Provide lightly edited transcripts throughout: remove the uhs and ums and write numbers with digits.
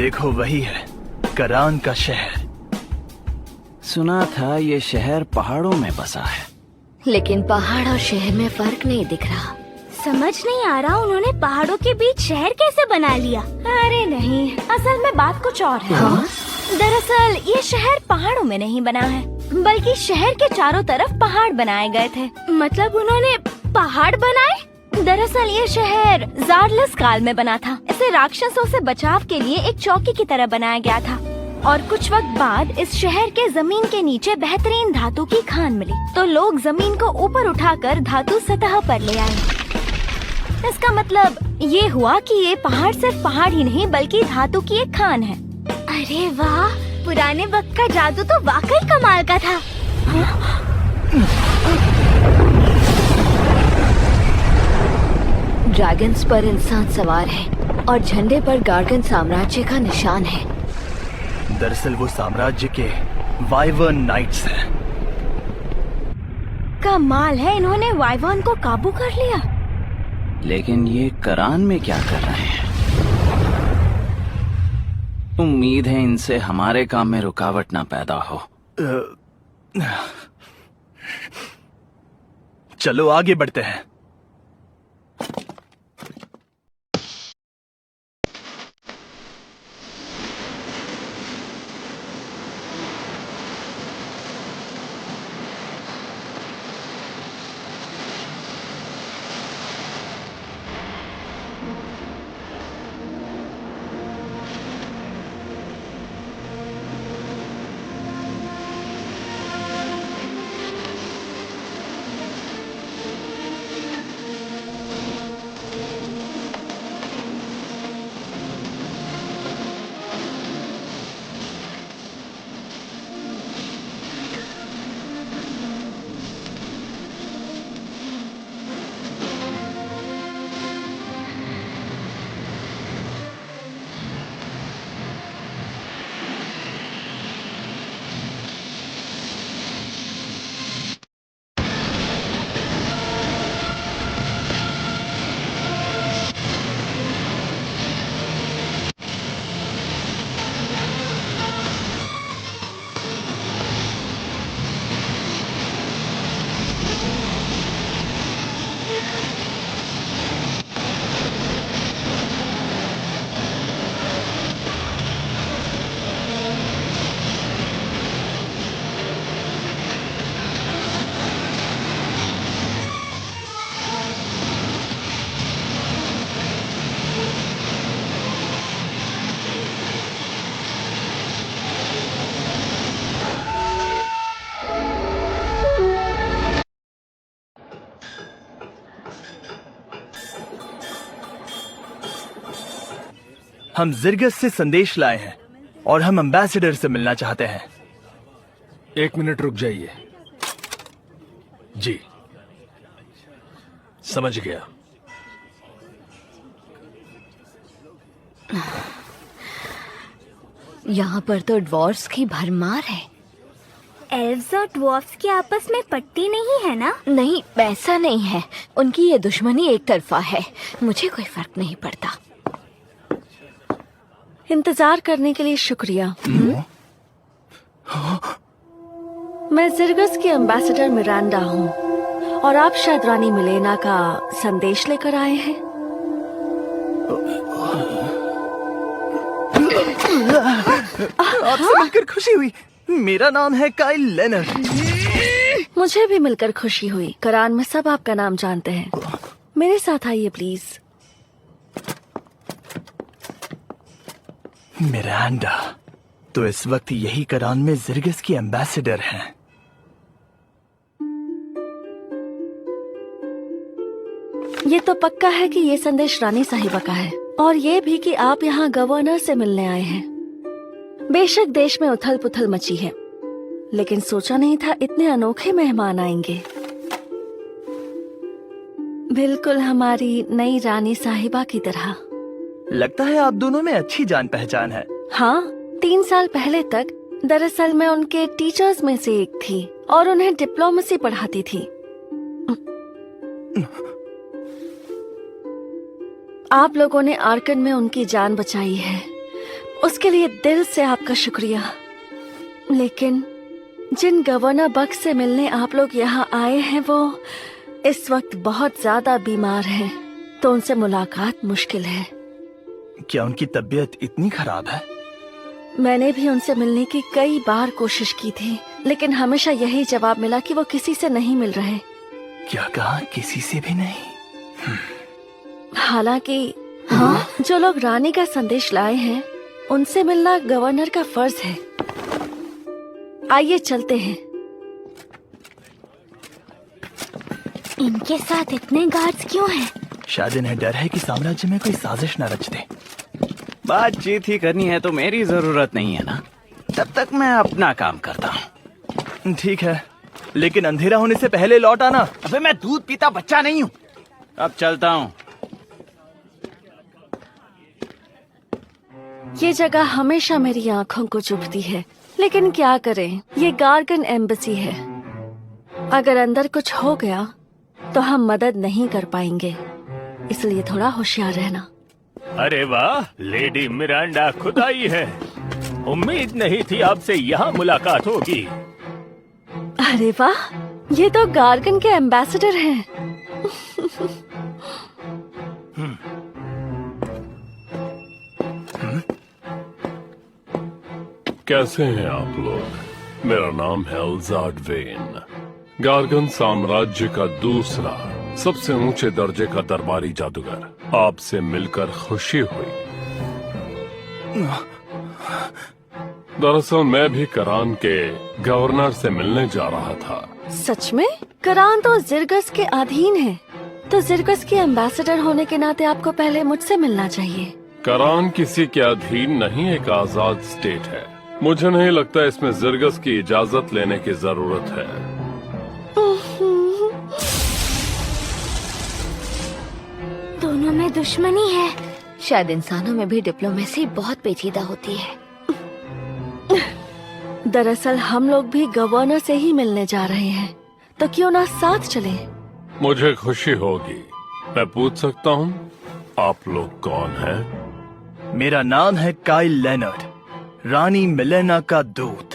देखो वही है, करान का शहर। सुना था ये शहर पहाड़ों में बसा है। लेकिन पहाड़ और शहर में फर्क नहीं दिख रहा। समझ नहीं आ रहा उन्होंने पहाड़ों के बीच शहर कैसे बना लिया। अरे नहीं, असल में बात कुछ और है। दरअसल ये शहर पहाड़ों में नहीं बना है, बल्कि शहर के चारों तरफ पहाड़ बनाए गए थे। मतलब उन्होंने पहाड़ बनाए। दरअसल ये शहर ज़ारलस काल में बना था। इसे राक्षसों से बचाव के लिए एक चौकी की तरह बनाया गया था। और कुछ वक्त बाद इस शहर के जमीन के नीचे बेहतरीन धातु की खान मिली, तो लोग जमीन को ऊपर उठाकर धातु सतह पर ले आए। इसका मतलब ये हुआ कि ये पहाड़ सिर्फ पहाड़ ही नहीं बल्कि धातु की एक खान है। अरे वाह, पुराने वक्त का जादू तो वाकई कमाल का था। ड्रैगन्स पर इंसान सवार है और झंडे पर गार्गन साम्राज्य का निशान है। दरअसल वो साम्राज्य के वाइवर्न नाइट्स हैं। कमाल है, इन्होंने वाइवर्न को काबू कर लिया। लेकिन ये करान में क्या कर रहे हैं? उम्मीद है इनसे हमारे काम में रुकावट ना पैदा हो। चलो आगे बढ़ते हैं। हम जिर्गस से संदेश लाए हैं और हम एम्बेसडर से मिलना चाहते हैं। 1 मिनट रुक जाइए। जी, समझ गया। यहाँ पर तो ड्वार्फ्स की भरमार है। एल्व्स और ड्वार्फ्स की आपस में पट्टी नहीं है ना? नहीं, ऐसा नहीं है। उनकी ये दुश्मनी एक तरफा है। मुझे कोई फर्क नहीं पड़ता। इंतजार करने के लिए शुक्रिया। मैं जिर्गस की एम्बेसडर मिरांडा हूँ और आप शायद रानी मिलेना का संदेश लेकर आए हैं। आपसे मिलकर खुशी हुई। मेरा नाम है काइल लेनर। मुझे भी मिलकर खुशी हुई। करान में सब आपका नाम जानते हैं। मेरे साथ आइए प्लीज। मिरांडा तो इस वक्त यही करान में जिर्गस की एम्बेसडर हैं। ये तो पक्का है कि ये संदेश रानी साहिबा का है, और ये भी कि आप यहाँ गवर्नर से मिलने आए हैं। बेशक देश में उथल पुथल मची है, लेकिन सोचा नहीं था इतने अनोखे मेहमान आएंगे। बिल्कुल हमारी नई रानी साहिबा की तरह। लगता है आप दोनों में अच्छी जान पहचान है। हाँ, 3 साल पहले तक दरअसल मैं उनके टीचर्स में से एक थी और उन्हें डिप्लोमेसी पढ़ाती थी। आप लोगों ने आर्कन में उनकी जान बचाई है, उसके लिए दिल से आपका शुक्रिया। लेकिन जिन गवर्नर बक से मिलने आप लोग यहाँ आए हैं वो इस वक्त बहुत ज्यादा बीमार हैं, तो उनसे मुलाकात मुश्किल है। क्या उनकी तबीयत इतनी खराब है? मैंने भी उनसे मिलने की कई बार कोशिश की थी, लेकिन हमेशा यही जवाब मिला कि वो किसी से नहीं मिल रहे। क्या कहा? किसी से भी नहीं? हालांकि जो लोग रानी का संदेश लाए हैं उनसे मिलना गवर्नर का फर्ज है। आइए चलते हैं। इनके साथ इतने गार्ड्स क्यों हैं? शायद इन्हें डर है कि साम्राज्य में कोई साजिश न रच दे। बातचीत ही करनी है तो मेरी जरूरत नहीं है ना, तब तक मैं अपना काम करता हूँ। ठीक है, लेकिन अंधेरा होने से पहले लौट आना। अबे मैं दूध पीता बच्चा नहीं हूँ। अब चलता हूँ। ये जगह हमेशा मेरी आंखों को चुभती है, लेकिन क्या करें, ये गार्गन एम्बेसी है। अगर अंदर कुछ हो गया तो हम मदद नहीं कर पाएंगे, इसलिए थोड़ा होशियार रहना। अरे वाह, लेडी मिरांडा खुद आई है। उम्मीद नहीं थी आपसे यहाँ मुलाकात होगी। अरे वाह, ये तो गार्गन के एम्बेसडर हैं। कैसे हैं आप लोग? मेरा नाम है अल्जाड वेन, गार्गन साम्राज्य का दूसरा सबसे ऊंचे दर्जे का दरबारी जादूगर। आपसे मिलकर खुशी हुई। दरअसल मैं भी करान के गवर्नर से मिलने जा रहा था। सच में? करान तो जिरगस के अधीन है, तो जिरगस के एम्बेसडर होने के नाते आपको पहले मुझसे मिलना चाहिए। करान किसी के अधीन नहीं, एक आजाद स्टेट है। मुझे नहीं लगता इसमें जिरगस की इजाजत लेने की जरूरत है। दोनों में दुश्मनी है। शायद इंसानों में भी डिप्लोमेसी बहुत पेचीदा होती है। दरअसल हम लोग भी गवर्नर से ही मिलने जा रहे हैं, तो क्यों ना साथ चले? मुझे खुशी होगी। मैं पूछ सकता हूँ आप लोग कौन हैं? मेरा नाम है काइल लेनर्ड, रानी मिलेना का दूत।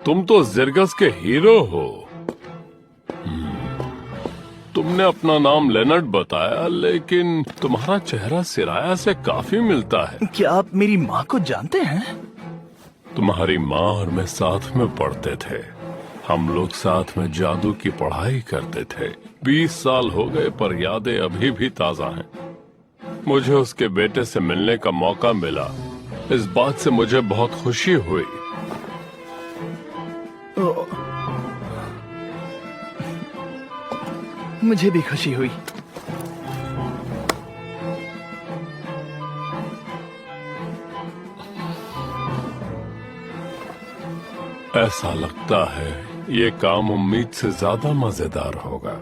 तुम तो जिरगस के हीरो हो। तुमने अपना नाम लेनर्ड बताया, लेकिन तुम्हारा चेहरा सिराया से काफी मिलता है। क्या आप मेरी माँ को जानते हैं? तुम्हारी माँ और मैं साथ में पढ़ते थे। हम लोग साथ में जादू की पढ़ाई करते थे। 20 साल हो गए पर यादें अभी भी ताजा हैं। मुझे उसके बेटे से मिलने का मौका मिला, इस बात से मुझे बहुत खुशी हुई। मुझे भी खुशी हुई। ऐसा लगता है ये काम उम्मीद से ज्यादा मजेदार होगा।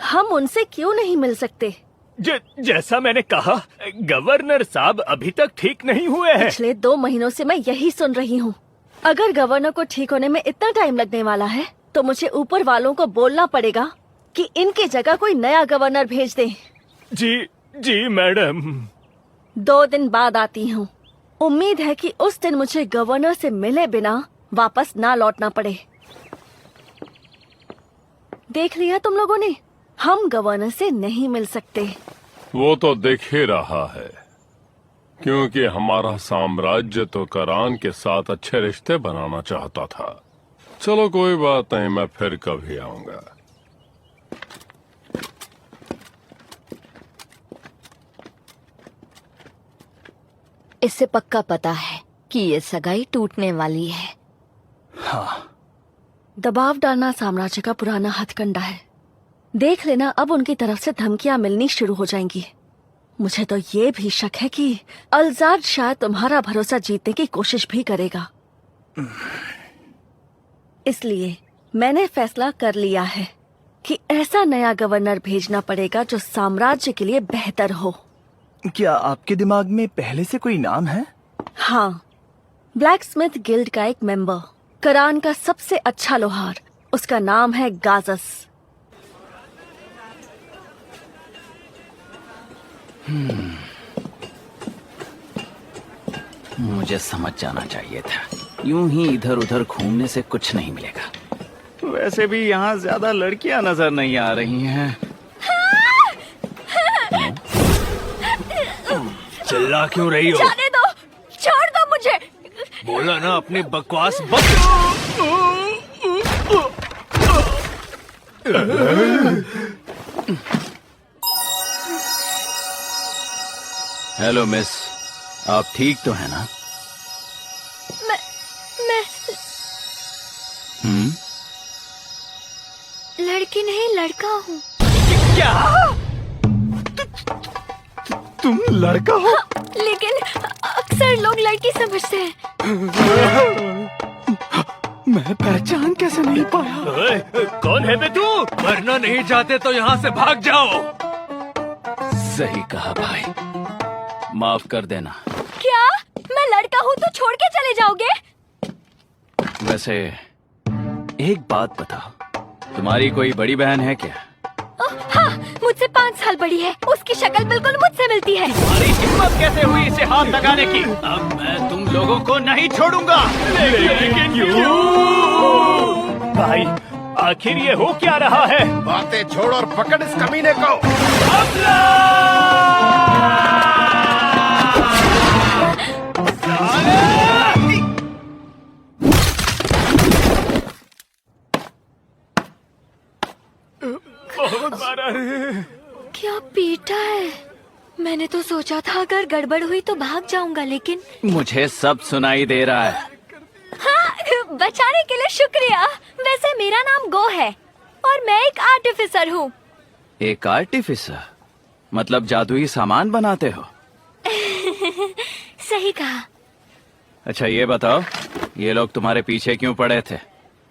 हम उनसे क्यों नहीं मिल सकते? जैसा मैंने कहा, गवर्नर साहब अभी तक ठीक नहीं हुए हैं। पिछले 2 महीनों से मैं यही सुन रही हूँ। अगर गवर्नर को ठीक होने में इतना टाइम लगने वाला है, तो मुझे ऊपर वालों को बोलना पड़ेगा कि इनकी जगह कोई नया गवर्नर भेज दे। जी मैडम। 2 दिन बाद आती हूँ। उम्मीद है कि उस दिन मुझे गवर्नर से मिले बिना वापस ना लौटना पड़े। देख लिया तुम लोगों ने, हम गवर्नर से नहीं मिल सकते। वो तो दिख ही रहा है, क्योंकि हमारा साम्राज्य तो करान के साथ अच्छे रिश्ते बनाना चाहता था। चलो कोई बात नहीं, मैं फिर कभी आऊंगा। इससे पक्का पता है कि ये सगाई टूटने वाली है। हाँ, दबाव डालना साम्राज्य का पुराना हथकंडा है। देख लेना, अब उनकी तरफ से धमकियां मिलनी शुरू हो जाएंगी। मुझे तो ये भी शक है कि अल्जाड शायद तुम्हारा भरोसा जीतने की कोशिश भी करेगा। इसलिए मैंने फैसला कर लिया है कि ऐसा नया गवर्नर भेजना पड़ेगा जो साम्राज्य के लिए बेहतर हो। क्या आपके दिमाग में पहले से कोई नाम है? हाँ, ब्लैक स्मिथ गिल्ड का एक मेंबर, करान का सबसे अच्छा लोहार। उसका नाम है गाजस। मुझे समझ जाना चाहिए था। यूं ही इधर उधर घूमने से कुछ नहीं मिलेगा। वैसे भी यहाँ ज्यादा लड़कियां नजर नहीं आ रही हैं। चिल्ला क्यों रही हो? जाने दो, छोड़ दो मुझे। बोला ना अपनी बकवास बंद। हेलो मिस, आप ठीक तो है ना? मैं लड़की नहीं, लड़का हूँ। क्या? तुम लड़का हो? लेकिन अक्सर लोग लड़की समझते हैं। मैं पहचान कैसे नहीं पाया? ओए, कौन है बे तू? मरना नहीं चाहते तो यहाँ से भाग जाओ। सही कहा भाई, माफ कर देना। क्या मैं लड़का हूँ तो छोड़ के चले जाओगे? वैसे एक बात बताओ, तुम्हारी कोई बड़ी बहन है क्या? हाँ, मुझसे 5 साल बड़ी है। उसकी शक्ल बिल्कुल मुझसे मिलती है। तुम्हारी हिम्मत कैसे हुई इसे हाथ लगाने की? अब मैं तुम लोगों को नहीं छोड़ूंगा। लेकिन क्यों? भाई, आखिर ये हो क्या रहा है? बातें छोड़ और पकड़ इस कमीने को। बहुत मारा है। क्या पीटा है? मैंने तो सोचा था अगर गड़बड़ हुई तो भाग जाऊंगा, लेकिन मुझे सब सुनाई दे रहा है। हाँ, बचाने के लिए शुक्रिया। वैसे मेरा नाम गो है और मैं एक आर्टिफिसर हूँ। एक आर्टिफिसर? मतलब जादुई सामान बनाते हो? सही कहा। अच्छा ये बताओ, ये लोग तुम्हारे पीछे क्यों पड़े थे?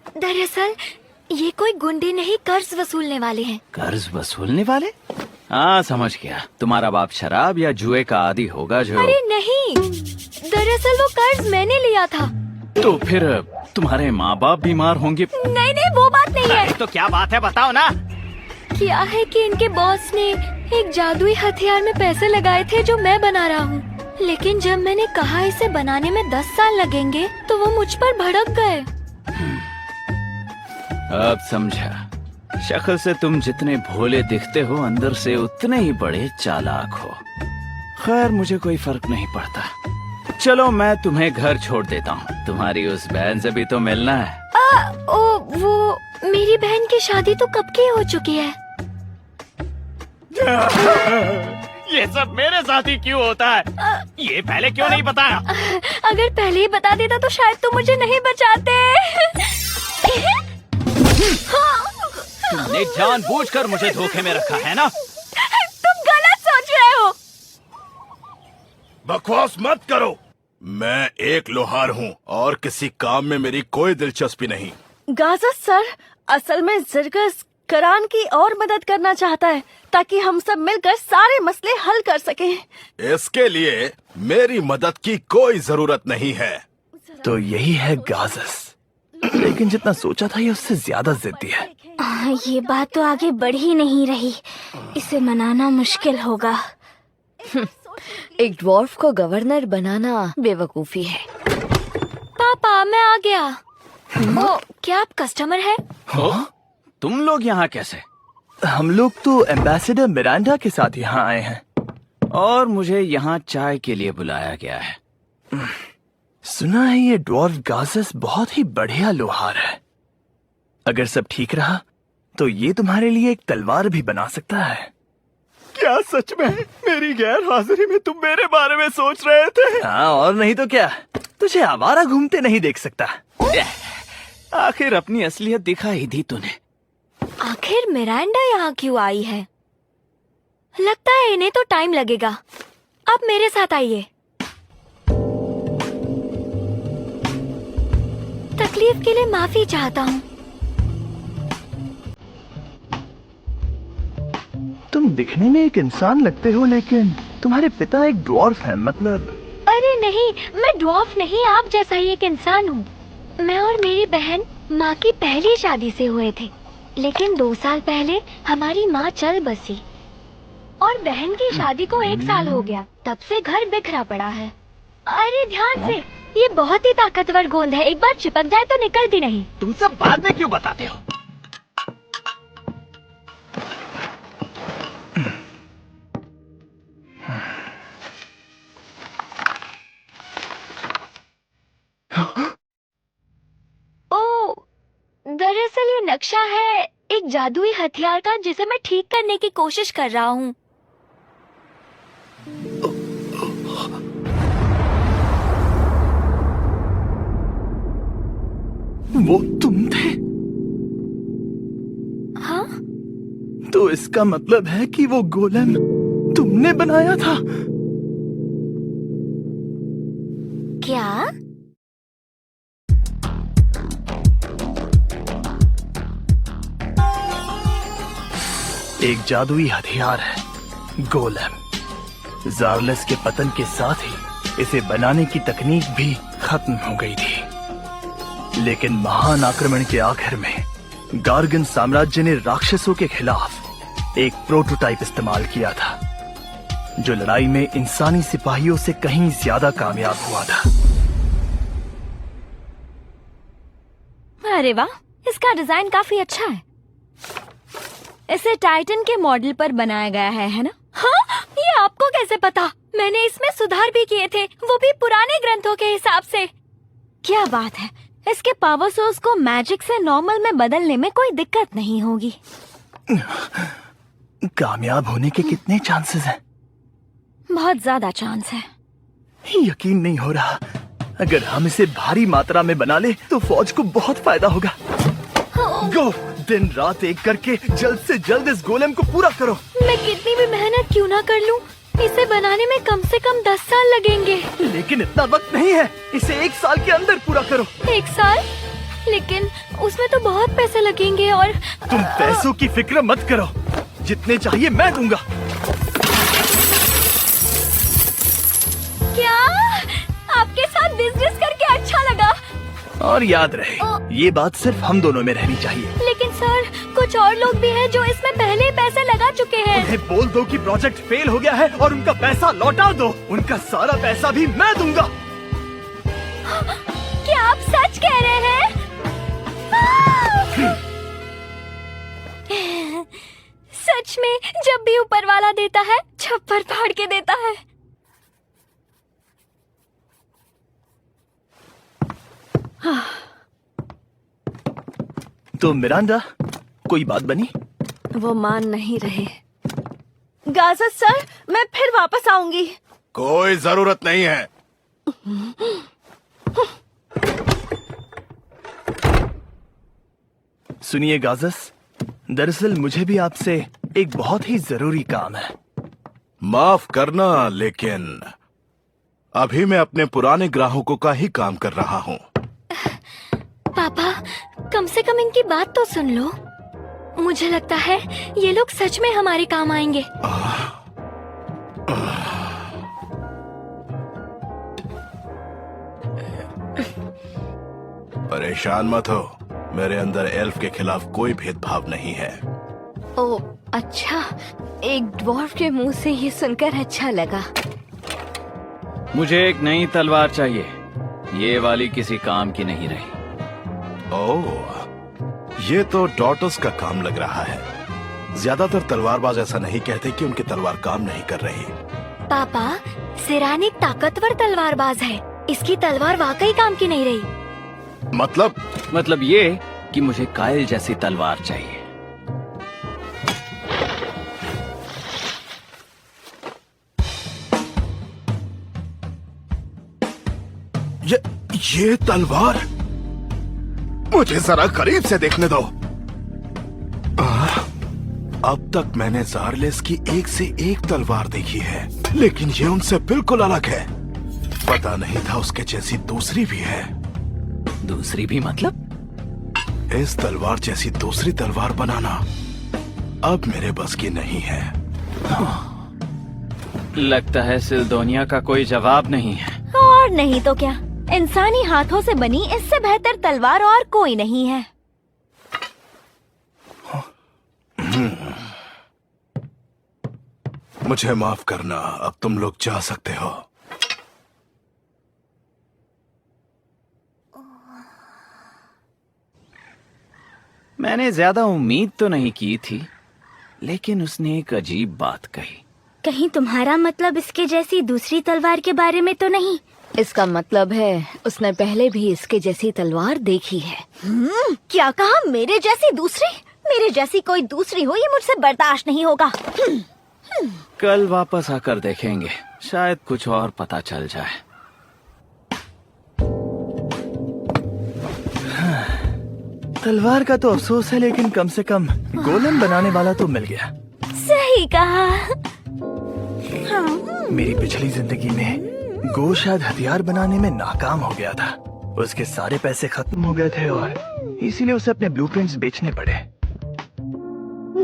दरअसल ये कोई गुंडे नहीं, कर्ज वसूलने वाले हैं। कर्ज वसूलने वाले? हाँ समझ गया, तुम्हारा बाप शराब या जुए का आदी होगा जो। अरे नहीं, दरअसल वो कर्ज मैंने लिया था। तो फिर तुम्हारे माँ बाप बीमार होंगे? नहीं नहीं, वो बात नहीं है। तो क्या बात है, बताओ ना। क्या है कि इनके बॉस ने एक जादुई हथियार में पैसे लगाए थे जो मैं बना रहा हूँ, लेकिन जब मैंने कहा इसे बनाने में 10 साल लगेंगे तो वो मुझ पर भड़क गए। अब समझा। शक्ल से तुम जितने भोले दिखते हो, अंदर से उतने ही बड़े चालाक हो। खैर मुझे कोई फर्क नहीं पड़ता। चलो मैं तुम्हें घर छोड़ देता हूँ, तुम्हारी उस बहन से भी तो मिलना है। वो मेरी बहन की शादी तो कब की हो चुकी है। ये सब मेरे साथ ही क्यों होता है? ये पहले क्यों नहीं बताया? अगर पहले ही बता देता तो शायद तुम मुझे नहीं बचाते। तुमने जानबूझकर मुझे धोखे में रखा है ना? तुम गलत सोच रहे हो। बकवास मत करो। मैं एक लोहार हूँ और किसी काम में मेरी कोई दिलचस्पी नहीं। गाजस सर, असल में जिर्गस करान की और मदद करना चाहता है ताकि हम सब मिलकर सारे मसले हल कर सकें। इसके लिए मेरी मदद की कोई जरूरत नहीं है। तो यही है गाजस, लेकिन जितना सोचा था ये उससे ज्यादा जिद्दी है। ये बात तो आगे बढ़ ही नहीं रही। इसे मनाना मुश्किल होगा। एक ड्वार्फ को गवर्नर बनाना बेवकूफी है। पापा मैं आ गया। ओ, क्या आप कस्टमर हैं? तुम लोग यहाँ कैसे? हम लोग तो एम्बेसडर मिरांडा के साथ यहाँ आए हैं। और मुझे यहाँ चाय के लिए बुलाया गया है। सुना है ये ड्वार्फ गाजस बहुत ही बढ़िया लोहार है। अगर सब ठीक रहा तो ये तुम्हारे लिए एक तलवार भी बना सकता है। क्या सच में? मेरी गैर हाजिरी में तुम मेरे बारे में सोच रहे थे? हाँ और नहीं तो क्या, तुझे आवारा घूमते नहीं देख सकता। आखिर अपनी असलियत दिखा ही दी तूने। आखिर मिरांडा यहाँ क्यों आई है? लगता है इन्हें तो टाइम लगेगा। अब मेरे साथ आइए। तकलीफ के लिए माफी चाहता हूँ। तुम दिखने में एक इंसान लगते हो, लेकिन तुम्हारे पिता एक ड्वार्फ हैं। मतलब अरे नहीं, मैं ड्वार्फ नहीं, आप जैसा ही एक इंसान हूँ। मैं और मेरी बहन माँ की पहली शादी से हुए थे, लेकिन 2 साल पहले हमारी माँ चल बसी और बहन की शादी को 1 साल हो गया, तब से घर बिखरा पड़ा है। अरे ध्यान से, ये बहुत ही ताकतवर गोंद है, एक बार चिपक जाए तो निकलती नहीं। तुम सब बाद में क्यों बताते हो? ओ, दरअसल ये नक्शा है एक जादुई हथियार का, जिसे मैं ठीक करने की कोशिश कर रहा हूँ। वो तुम थे? हाँ? तो इसका मतलब है कि वो गोलेम तुमने बनाया था? क्या? एक जादुई हथियार है गोलेम। ज़ारलेस के पतन के साथ ही इसे बनाने की तकनीक भी खत्म हो गई थी, लेकिन महान आक्रमण के आखिर में गार्गन साम्राज्य ने राक्षसों के खिलाफ एक प्रोटोटाइप इस्तेमाल किया था, जो लड़ाई में इंसानी सिपाहियों से कहीं ज्यादा कामयाब हुआ था। अरे वाह, इसका डिजाइन काफी अच्छा है। इसे टाइटन के मॉडल पर बनाया गया है ना? हाँ, ये आपको कैसे पता? मैंने इसमें सुधार भी किए थे, वो भी पुराने ग्रंथों के हिसाब से। क्या बात है, इसके पावर सोर्स को मैजिक से नॉर्मल में बदलने में कोई दिक्कत नहीं होगी। कामयाब होने के कितने चांसेस हैं? बहुत ज्यादा चांस है। यकीन नहीं हो रहा। अगर हम इसे भारी मात्रा में बना ले तो फौज को बहुत फायदा होगा। गो, दिन रात एक करके जल्द से जल्द इस गोलेम को पूरा करो। मैं कितनी भी मेहनत क्यों ना कर लूं, इसे बनाने में कम से कम 10 साल लगेंगे। लेकिन इतना वक्त नहीं है, इसे 1 साल के अंदर पूरा करो। 1 साल? लेकिन उसमें तो बहुत पैसे लगेंगे। और तुम पैसों की फिक्र मत करो, जितने चाहिए मैं दूंगा। क्या आपके साथ बिजनेस करके अच्छा लगा? और याद रहे, ये बात सिर्फ हम दोनों में रहनी चाहिए। लेकिन सर, कुछ और लोग भी हैं जो इसमें पहले ही पैसे लगा चुके हैं। उन्हें बोल दो कि प्रोजेक्ट फेल हो गया है और उनका पैसा लौटा दो। उनका सारा पैसा भी मैं दूंगा। क्या आप सच कह रहे हैं? सच में, जब भी ऊपर वाला देता है, छप्पर फाड़ के देता है। तो मिरांडा, कोई बात बनी? वो मान नहीं रहे। गाजर सर, मैं फिर वापस आऊंगी। कोई जरूरत नहीं है। सुनिए गाजस, दरअसल मुझे भी आपसे एक बहुत ही जरूरी काम है। माफ करना, लेकिन अभी मैं अपने पुराने ग्राहकों का ही काम कर रहा हूँ। पापा, कम से कम इनकी बात तो सुन लो। मुझे लगता है ये लोग सच में हमारे काम आएंगे। परेशान मत हो, मेरे अंदर एल्फ के खिलाफ कोई भेदभाव नहीं है। ओ अच्छा, एक ड्वार्फ के मुंह से ये सुनकर अच्छा लगा। मुझे एक नई तलवार चाहिए, ये वाली किसी काम की नहीं रही। ओह, ये तो डॉटर्स का काम लग रहा है। ज्यादातर तलवारबाज ऐसा नहीं कहते कि उनकी तलवार काम नहीं कर रही। पापा, सिरानिक ताकतवर तलवारबाज है, इसकी तलवार वाकई काम की नहीं रही। मतलब ये कि मुझे कायल जैसी तलवार चाहिए। ये तलवार मुझे जरा करीब से देखने दो। अब तक मैंने ज़ारलेस की एक से एक तलवार देखी है, लेकिन ये उनसे बिल्कुल अलग है। पता नहीं था उसके जैसी दूसरी भी है। दूसरी भी मतलब? इस तलवार जैसी दूसरी तलवार बनाना अब मेरे बस की नहीं है। लगता है सिल्दोनिया का कोई जवाब नहीं है। और नहीं तो क्या, इंसानी हाथों से बनी इससे बेहतर तलवार और कोई नहीं है। मुझे माफ करना, अब तुम लोग जा सकते हो। मैंने ज्यादा उम्मीद तो नहीं की थी, लेकिन उसने एक अजीब बात कही। कहीं तुम्हारा मतलब इसके जैसी दूसरी तलवार के बारे में तो नहीं? इसका मतलब है उसने पहले भी इसके जैसी तलवार देखी है। क्या कहा? मेरे जैसी दूसरी? मेरे जैसी कोई दूसरी हो ये मुझसे बर्दाश्त नहीं होगा। कल वापस आकर देखेंगे, शायद कुछ और पता चल जाए। तलवार का तो अफसोस है, लेकिन कम से कम गोलम बनाने वाला तो मिल गया। सही कहा। मेरी पिछली जिंदगी में गो शायद हथियार बनाने में नाकाम हो गया था। उसके सारे पैसे खत्म हो गए थे और इसीलिए उसे अपने ब्लूप्रिंट्स बेचने पड़े।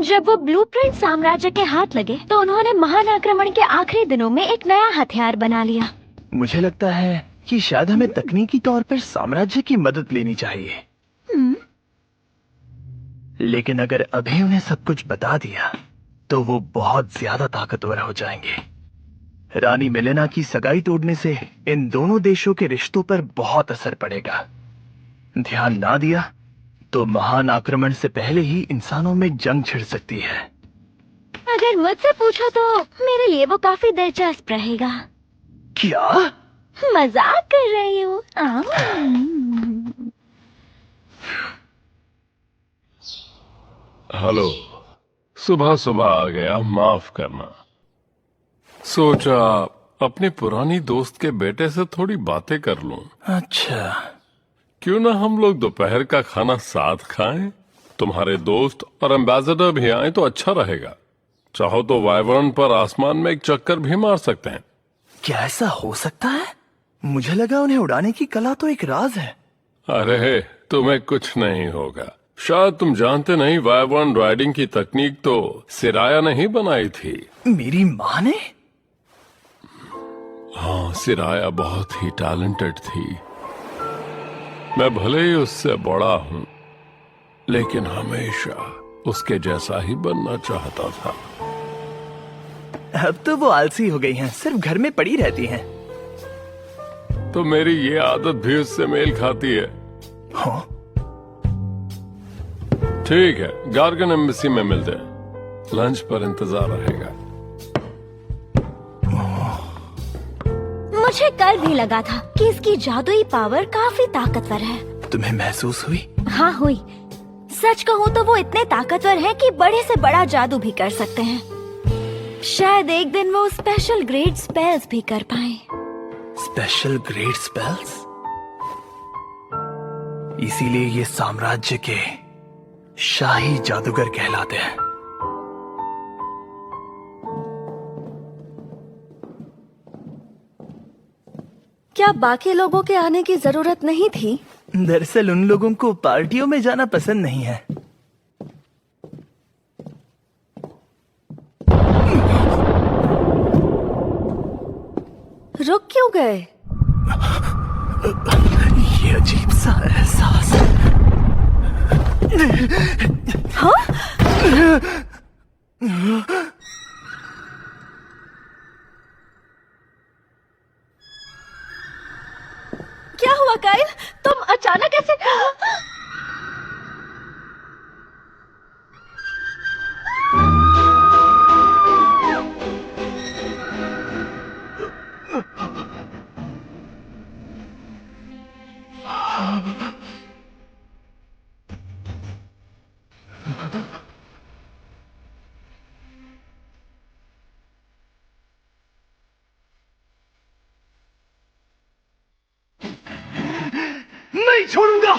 जब वो ब्लूप्रिंट साम्राज्य के हाथ लगे तो उन्होंने महान आक्रमण के आखिरी दिनों में एक नया हथियार बना लिया। मुझे लगता है कि शायद हमें तकनीकी तौर पर साम्राज्य की मदद लेनी चाहिए। लेकिन अगर अभी उन्हें सब कुछ बता दिया तो वो बहुत ज्यादा ताकतवर हो जाएंगे। रानी मिलेना की सगाई तोड़ने से इन दोनों देशों के रिश्तों पर बहुत असर पड़ेगा। ध्यान ना दिया तो महान आक्रमण से पहले ही इंसानों में जंग छिड़ सकती है। अगर मुझसे पूछो तो मेरे लिए वो काफी दिलचस्प रहेगा। क्या? मजाक कर रही हूँ। हेलो, सुबह सुबह आ गया, माफ करना। सोचा अपने पुरानी दोस्त के बेटे से थोड़ी बातें कर लूं। अच्छा, क्यों ना हम लोग दोपहर का खाना साथ खाएं? तुम्हारे दोस्त और एम्बेसडर भी आए तो अच्छा रहेगा। चाहो तो वाइवरन पर आसमान में एक चक्कर भी मार सकते हैं। क्या ऐसा हो सकता है? मुझे लगा उन्हें उड़ाने की कला तो एक राज है। अरे तुम्हें कुछ नहीं होगा। शायद तुम जानते नहीं, वाइवरन राइडिंग की तकनीक तो सिराया ने ही बनाई थी। मेरी माँ ने? हाँ, सिराया बहुत ही टैलेंटेड थी। मैं भले ही उससे बड़ा हूँ, लेकिन हमेशा उसके जैसा ही बनना चाहता था। अब तो वो आलसी हो गई हैं, सिर्फ घर में पड़ी रहती हैं। तो मेरी ये आदत भी उससे मेल खाती है। हाँ? ठीक है, गार्गन एम्बेसी में मिलते हैं। लंच पर इंतजार रहेगा। मुझे कल भी लगा था कि इसकी जादुई पावर काफी ताकतवर है। तुम्हें महसूस हुई? हाँ हुई। सच कहूँ तो वो इतने ताकतवर हैं कि बड़े से बड़ा जादू भी कर सकते हैं। शायद एक दिन वो स्पेशल ग्रेट स्पेल्स भी कर पाए। Special great spells? इसीलिए ये साम्राज्य के शाही जादूगर कहलाते हैं। क्या बाकी लोगों के आने की जरूरत नहीं थी? दरअसल उन लोगों को पार्टियों में जाना पसंद नहीं है। रुक क्यों गए? ये अजीब सा एहसास। हाँ? क्या हुआ काइल? तुम अचानक ऐसे? नहीं छोड़ूंगा।